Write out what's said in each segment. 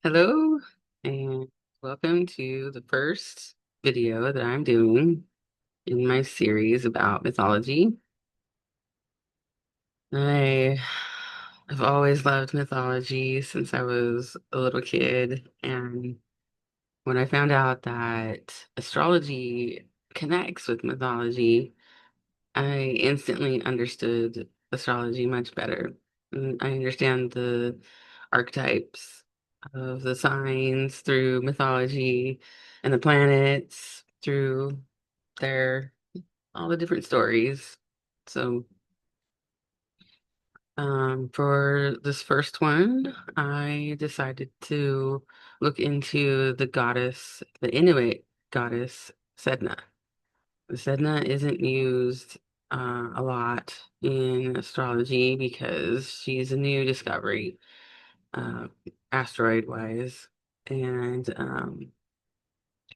Hello, and welcome to the first video that I'm doing in my series about mythology. I have always loved mythology since I was a little kid, and when I found out that astrology connects with mythology, I instantly understood astrology much better. I understand the archetypes of the signs through mythology and the planets through their all the different stories. So, for this first one, I decided to look into the Inuit goddess Sedna. Sedna isn't used a lot in astrology because she's a new discovery, uh, asteroid wise, and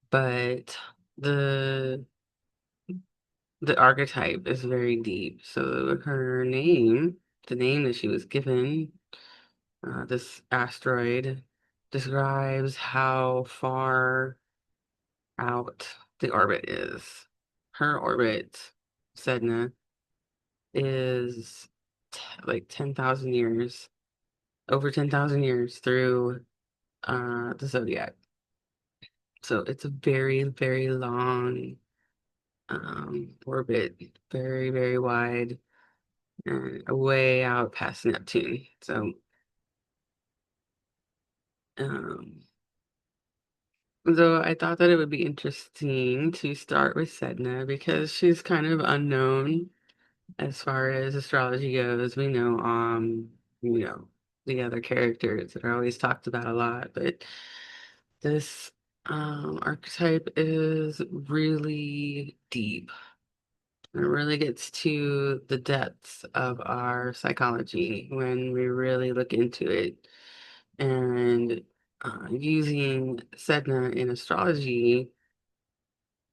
but the the archetype is very deep. So the name that she was given, this asteroid, describes how far out the orbit is. Her orbit, Sedna, is like 10,000 years, over 10,000 years through the zodiac. So it's a very, very long orbit, very, very wide, and way out past Neptune. So, um, though I thought that it would be interesting to start with Sedna because she's kind of unknown as far as astrology goes. You know, the other characters that are always talked about a lot, but this archetype is really deep. It really gets to the depths of our psychology when we really look into it. And using Sedna in astrology,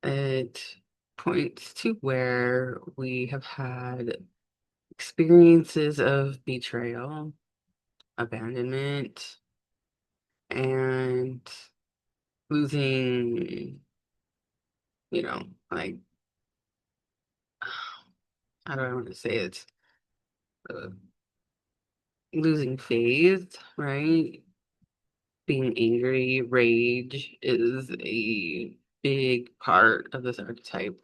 it points to where we have had experiences of betrayal, abandonment, and losing, you know, like, how do I want to say it? Uh, Losing faith, right? Being angry, rage is a big part of this archetype.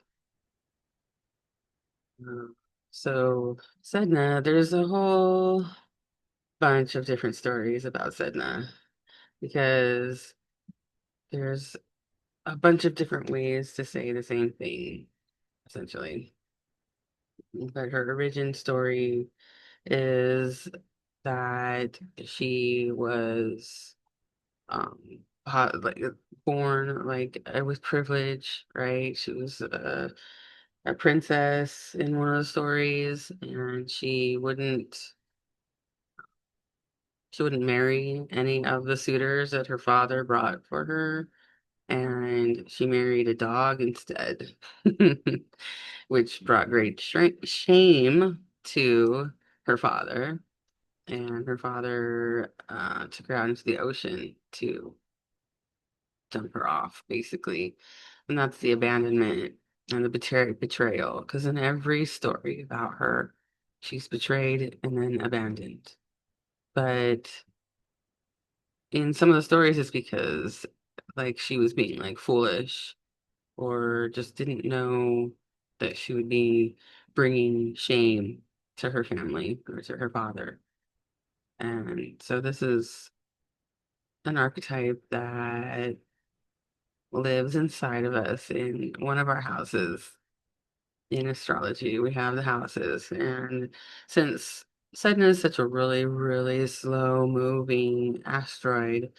Uh, so, Sedna, there's a whole bunch of different stories about Sedna because there's a bunch of different ways to say the same thing, essentially. But her origin story is that she was like born like with privilege, right? She was a princess in one of the stories, and she wouldn't marry any of the suitors that her father brought for her, and she married a dog instead, which brought great shame to her father. And her father took her out into the ocean to dump her off, basically. And that's the abandonment and the betrayal. Because in every story about her, she's betrayed and then abandoned. But in some of the stories, it's because like she was being like foolish or just didn't know that she would be bringing shame to her family or to her father. And so this is an archetype that lives inside of us in one of our houses. In astrology, we have the houses. And since Sedna is such a really, really slow moving asteroid,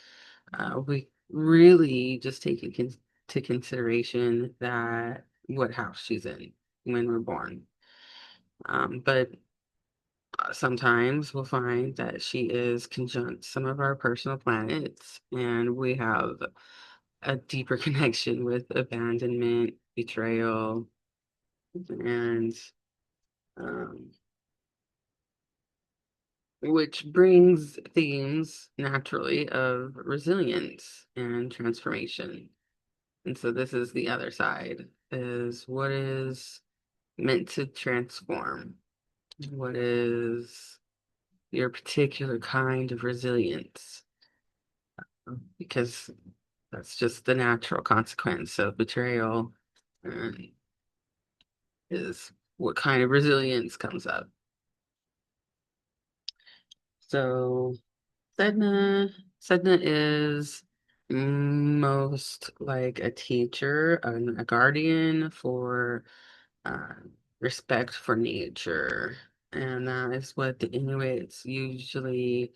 we really just take into consideration that what house she's in when we're born. But sometimes we'll find that she is conjunct some of our personal planets, and we have a deeper connection with abandonment, betrayal, and um, which brings themes naturally of resilience and transformation. And so this is the other side, is what is meant to transform? What is your particular kind of resilience? Because that's just the natural consequence of betrayal, uh, is what kind of resilience comes up. So Sedna, Sedna is most like a teacher, a guardian for uh, respect for nature. And that is what the Inuits usually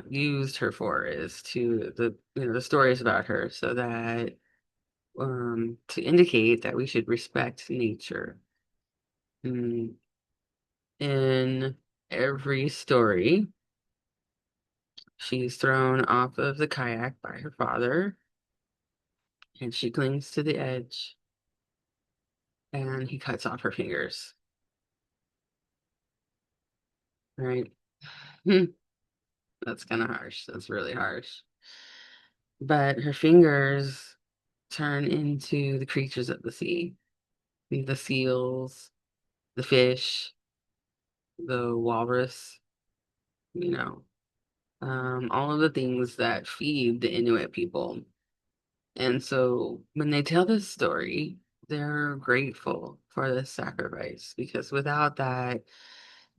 used her for, is to the stories about her, so that to indicate that we should respect nature. Mm, In every story, she's thrown off of the kayak by her father, and she clings to the edge, and he cuts off her fingers. Right? Hmm, that's kind of harsh. That's really harsh. But her fingers turn into the creatures of the sea, the seals, the fish, the walrus, you know, all of the things that feed the Inuit people. And so when they tell this story, they're grateful for this sacrifice, because without that,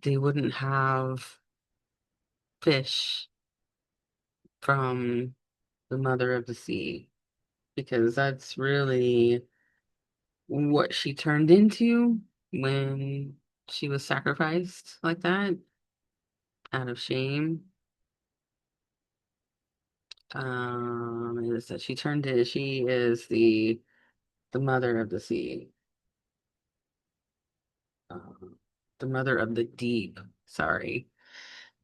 they wouldn't have fish from the mother of the sea, because that's really what she turned into when she was sacrificed like that out of shame. Is that she is the mother of the sea, um, the mother of the deep. Sorry,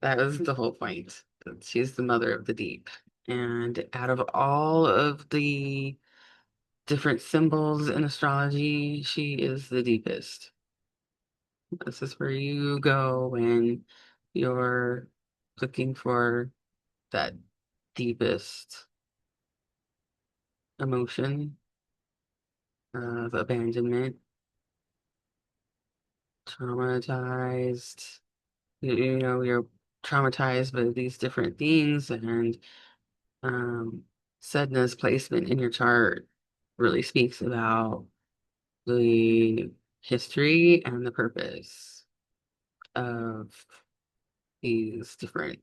that was the whole point. That she's the mother of the deep. And out of all of the different symbols in astrology, she is the deepest. This is where you go when you're looking for that deepest emotion of abandonment, traumatized. You're traumatized by these different things, and um, Sedna's placement in your chart really speaks about the history and the purpose of these different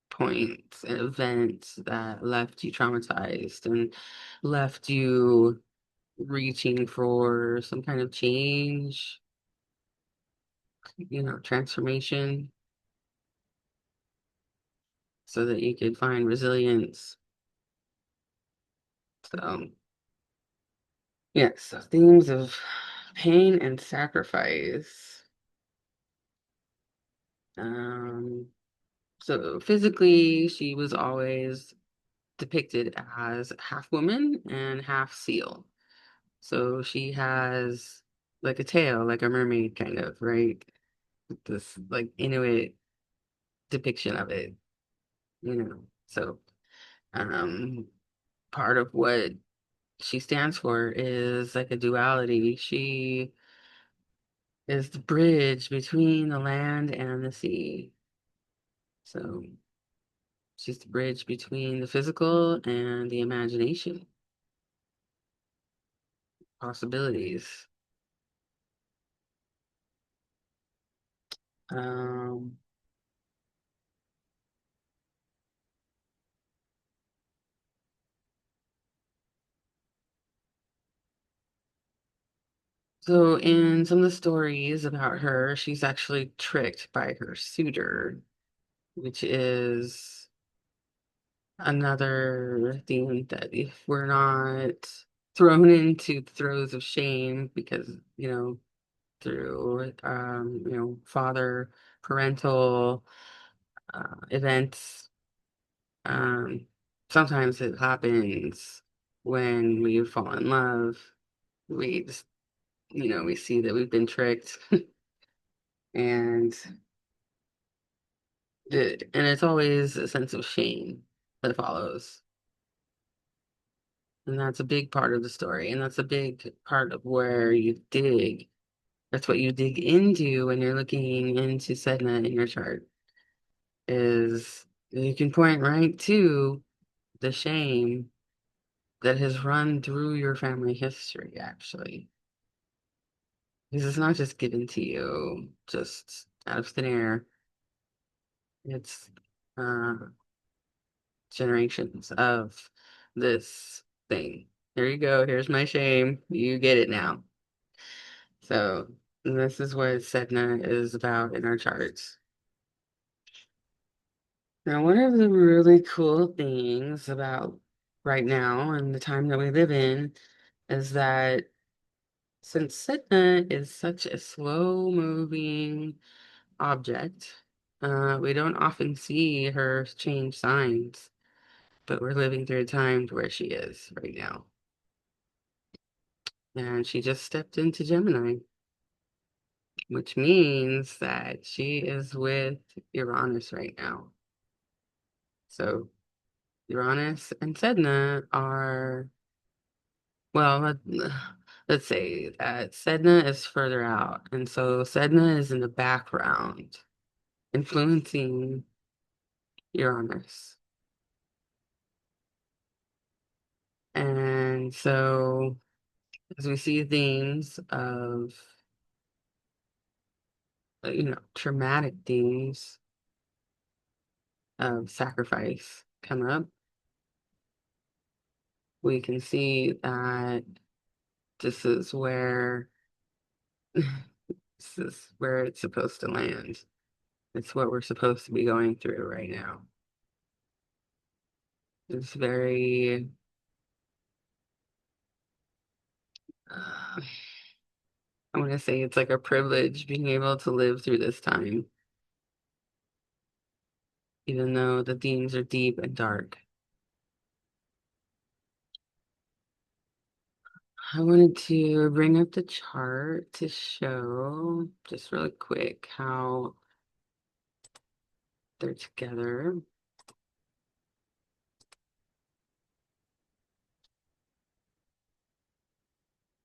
points and events that left you traumatized and left you reaching for some kind of change, transformation, so that you could find resilience. So, yes, so themes of pain and sacrifice. Um, so physically, she was always depicted as half woman and half seal. So she has like a tail, like a mermaid kind of, right? This like Inuit depiction of it, you know. So um part of what she stands for is like a duality. She is the bridge between the land and the sea. So she's the bridge between the physical and the imagination, possibilities. Um, so in some of the stories about her, she's actually tricked by her suitor, which is another thing that if we're not thrown into the throes of shame, because, through, father parental events, um, sometimes it happens when we fall in love. We just, we see that we've been tricked, and And it's always a sense of shame that follows. And that's a big part of the story. And that's a big part of where you dig. That's what you dig into when you're looking into Sedna in your chart, is you can point right to the shame that has run through your family history, actually. Because it's not just given to you just out of thin air. It's uh, generations of this thing. Here you go. Here's my shame. You get it now. So this is what Sedna is about in our charts. Now, one of the really cool things about right now and the time that we live in is that since Sedna is such a slow moving object, we don't often see her change signs, but we're living through a time where she is right now. And she just stepped into Gemini, which means that she is with Uranus right now. So Uranus and Sedna are, well, let's say that Sedna is further out. And so Sedna is in the background, influencing Uranus. And so as we see themes of, traumatic themes of sacrifice come up, we can see that this is where this is where it's supposed to land. It's what we're supposed to be going through right now. It's very, uh, I want to say it's like a privilege being able to live through this time, even though the themes are deep and dark. I wanted to bring up the chart to show just really quick how they're together.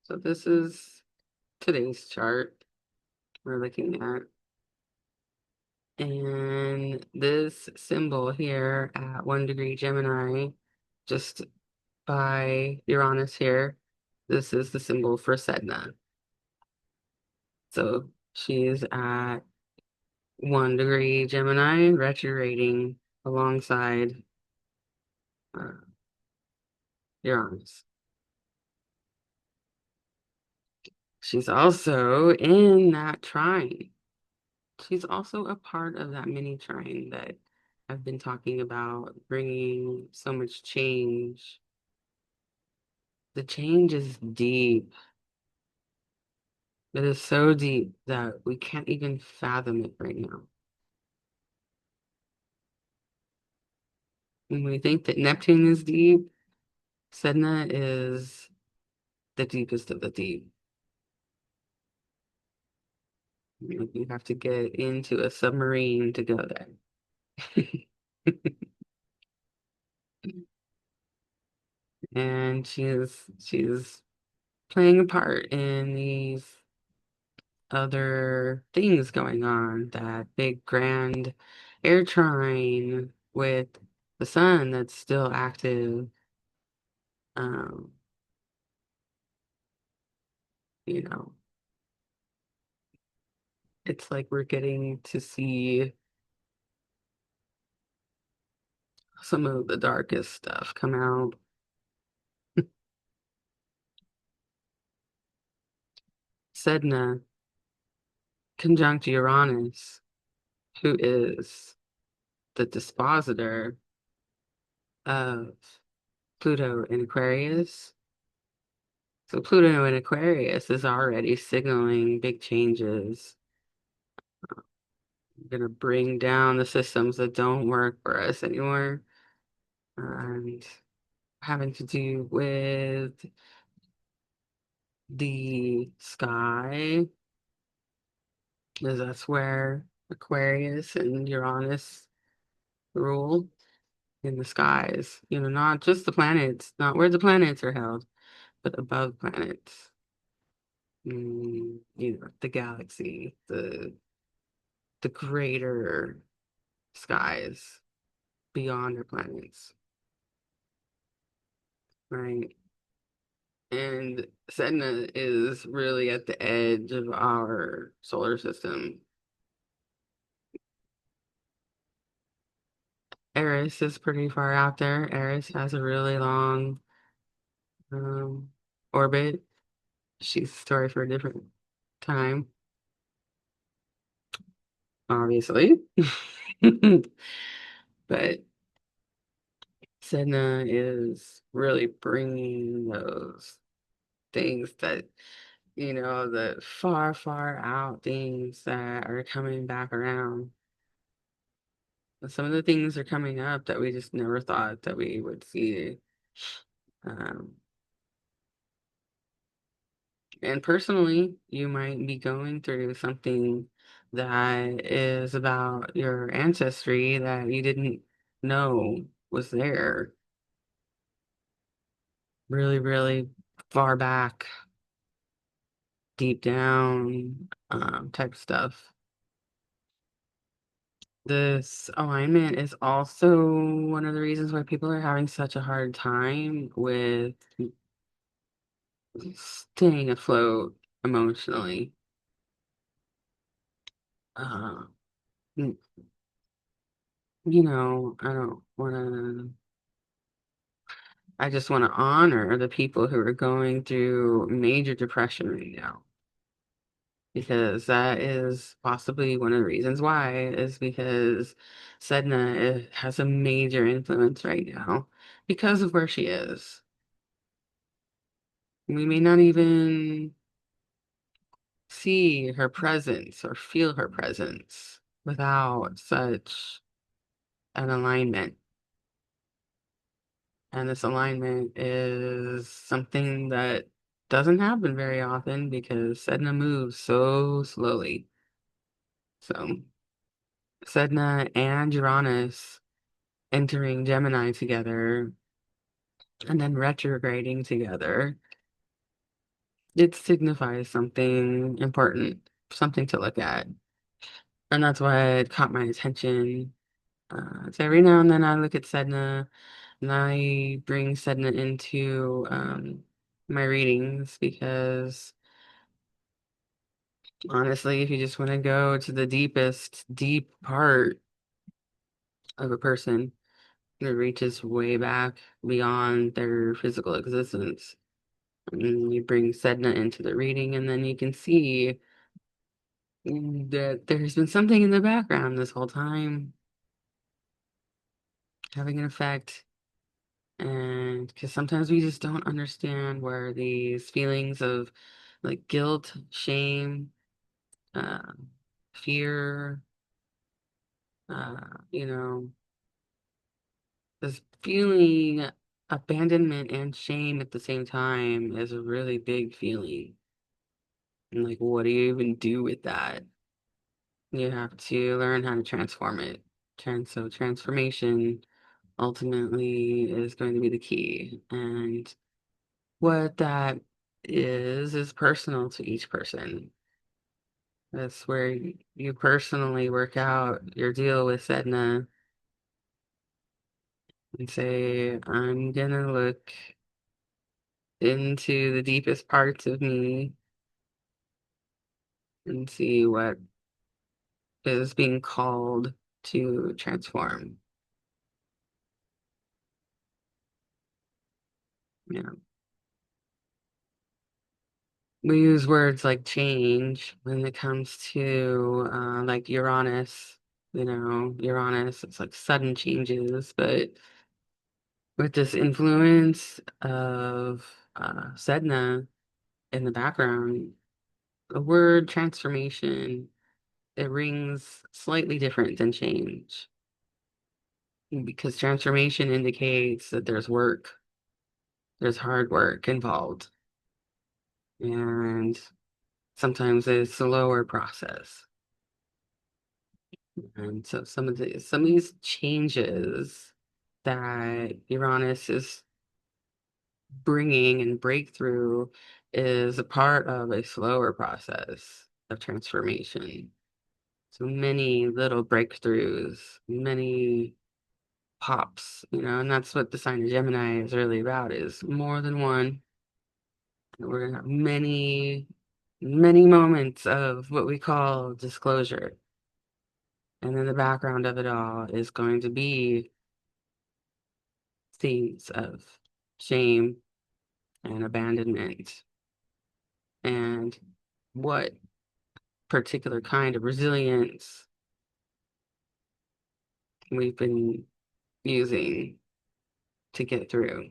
So this is today's chart we're looking at. And this symbol here at 1 degree Gemini, just by Uranus here, this is the symbol for Sedna. So she's at 1 degree Gemini, retrograding alongside uh, Uranus. She's also in that trine. She's also a part of that mini trine that I've been talking about, bringing so much change. The change is deep. It is so deep that we can't even fathom it right now. When we think that Neptune is deep, Sedna is the deepest of the deep. You have to get into a submarine to go there. And she's playing a part in these other things going on, that big grand air trine with the sun that's still active. Um, you know, it's like we're getting to see some of the darkest stuff come out. Sedna conjunct Uranus, who is the dispositor of Pluto in Aquarius. So Pluto in Aquarius is already signaling big changes. We're gonna bring down the systems that don't work for us anymore, and having to do with the sky, because that's where Aquarius and Uranus rule in the skies. Not just the planets, not where the planets are held, but above planets. The galaxy, the greater skies beyond our planets, right? And Sedna is really at the edge of our solar system. Eris is pretty far out there. Eris has a really long um, orbit. She's a story for a different time, obviously. But Sedna is really bringing those things the far, far out things that are coming back around. Some of the things are coming up that we just never thought that we would see. Um, and personally, you might be going through something that is about your ancestry that you didn't know was there really, really far back, deep down, type stuff. This alignment is also one of the reasons why people are having such a hard time with staying afloat emotionally. Uh, n- I don't want to, I just want to honor the people who are going through major depression right now, because that is possibly one of the reasons why, is because Sedna has a major influence right now because of where she is. We may not even see her presence or feel her presence without such an alignment. And this alignment is something that doesn't happen very often because Sedna moves so slowly. So, Sedna and Uranus entering Gemini together and then retrograding together, it signifies something important, something to look at. And that's why it caught my attention. So every now and then I look at Sedna and I bring Sedna into my readings because honestly, if you just want to go to the deepest, deep part of a person, it reaches way back beyond their physical existence. And you bring Sedna into the reading, and then you can see that there's been something in the background this whole time having an effect. And because sometimes we just don't understand where these feelings of like guilt, shame, uh, fear, you know, this feeling abandonment and shame at the same time is a really big feeling. And like, what do you even do with that? You have to learn how to transform it. So transformation ultimately is going to be the key. And what that is personal to each person. That's where you personally work out your deal with Sedna and say, I'm gonna look into the deepest parts of me and see what is being called to transform. Yeah. We use words like change when it comes to like Uranus, Uranus, it's like sudden changes, but with this influence of Sedna in the background, the word transformation, it rings slightly different than change because transformation indicates that there's hard work involved, and sometimes it's a slower process. And so some of these changes that Uranus is bringing and breakthrough is a part of a slower process of transformation. So many little breakthroughs, many pops, and that's what the sign of Gemini is really about, is more than one. We're gonna have many, many moments of what we call disclosure. And then the background of it all is going to be themes of shame and abandonment and what particular kind of resilience we've been using to get through.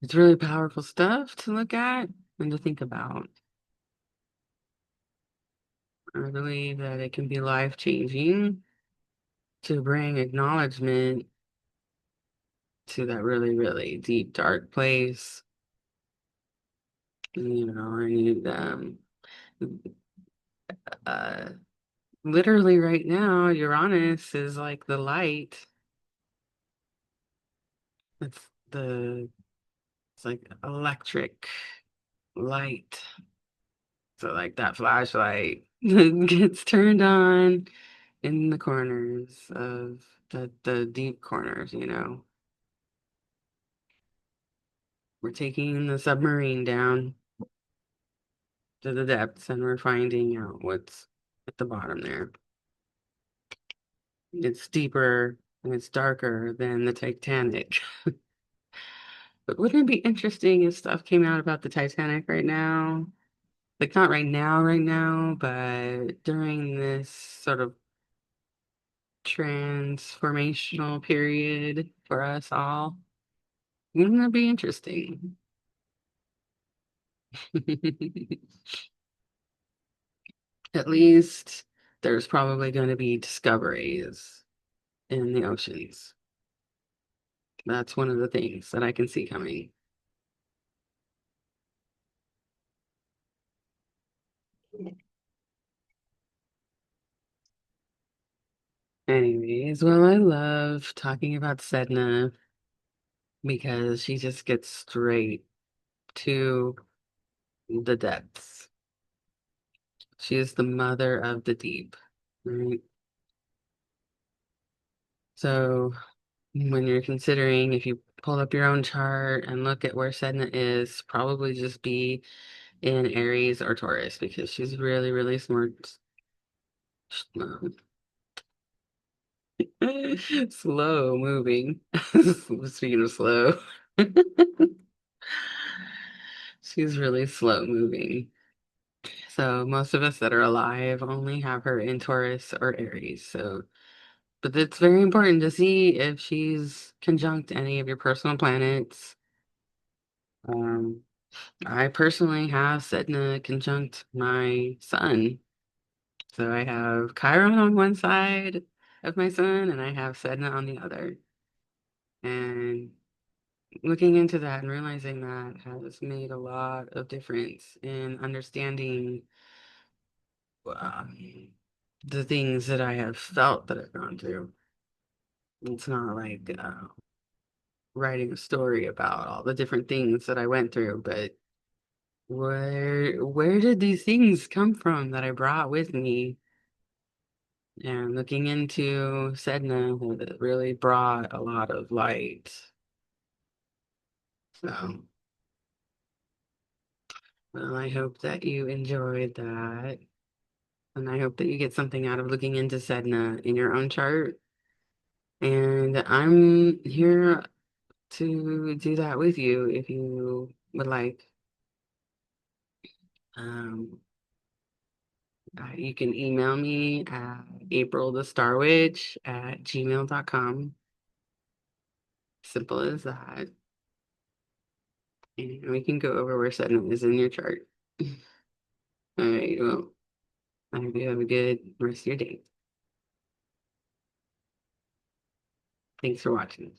It's really powerful stuff to look at and to think about. I believe that it can be life-changing to bring acknowledgement to that really, really deep, dark place. And uh, literally right now, Uranus is like the light. It's the it's like electric light. So like that flashlight gets turned on in the corners of the deep corners. We're taking the submarine down to the depths and we're finding out what's at the bottom there. It's deeper and it's darker than the Titanic. But wouldn't it be interesting if stuff came out about the Titanic right now? Like not right now, but during this sort of transformational period for us all. Wouldn't that be interesting? At least there's probably going to be discoveries in the oceans. That's one of the things that I can see coming. Anyways, well, I love talking about Sedna because she just gets straight to the depths. She is the mother of the deep, right? So when you're considering, if you pull up your own chart and look at where Sedna is, probably just be in Aries or Taurus because she's really, really smart. um, Slow moving. Speaking of slow, she's really slow moving. So most of us that are alive only have her in Taurus or Aries. But it's very important to see if she's conjunct any of your personal planets. Um, I personally have Sedna conjunct my sun. So I have Chiron on one side of my sun and I have Sedna on the other. And looking into that and realizing that has made a lot of difference in understanding um, the things that I have felt that I've gone through. It's not like writing a story about all the different things that I went through, but where did these things come from that I brought with me? And looking into Sedna has really brought a lot of light. So, well, I hope that you enjoyed that. And I hope that you get something out of looking into Sedna in your own chart. And I'm here to do that with you if you would like. Um, you can email me at aprilthestarwitch@gmail.com. Simple as that. And we can go over where Sedna is in your chart. All right, well, I hope you have a good rest of your day. Thanks for watching.